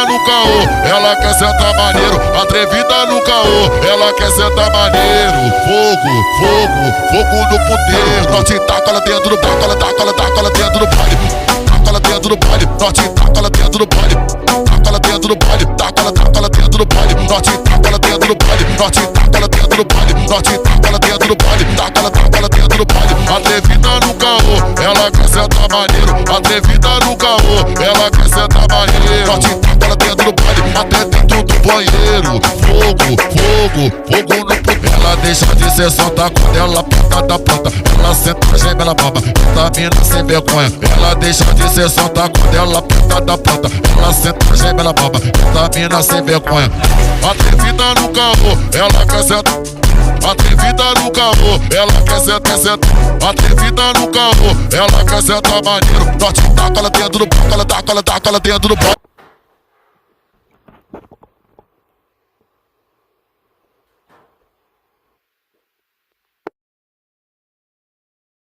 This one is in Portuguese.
no caô, ela quer sentar maneiro. Atrevida no caô, ela quer sentar maneiro. Fogo, fogo, fogo no puteiro. Norte taca ela dentro do baile, taca ela dentro do baile. Taca ela dentro do baile, norte taca ela dentro do baile. Taca ela dentro do baile, taca ela dentro do baile. Norte taca ela dentro do baile, norte taca ela dentro do baile. Norte taca ela dentro do baile, taca ela dentro do baile. Atrevida no caô, ela quer sentar maneiro. Atrevida no caô, ela quer sentar maneiro. Norte taca ela dentro do baile, até dentro do banheiro. Fogo, fogo, fogo no puteiro. Ela deixa de ser solta quando ela aperta da planta. Ela senta, geme, ela baba, essa mina sem vergonha. Ela deixa de ser solta quando ela aperta da planta. Ela senta, geme, ela baba, essa mina sem vergonha. Atrevida no caô, ela quer sentar. Atrevida no caô, ela quer sentar, sentar. Atrevida no caô, ela quer sentar maneiro. Norte taca ela dentro do palco, ela taca ela dentro do palco.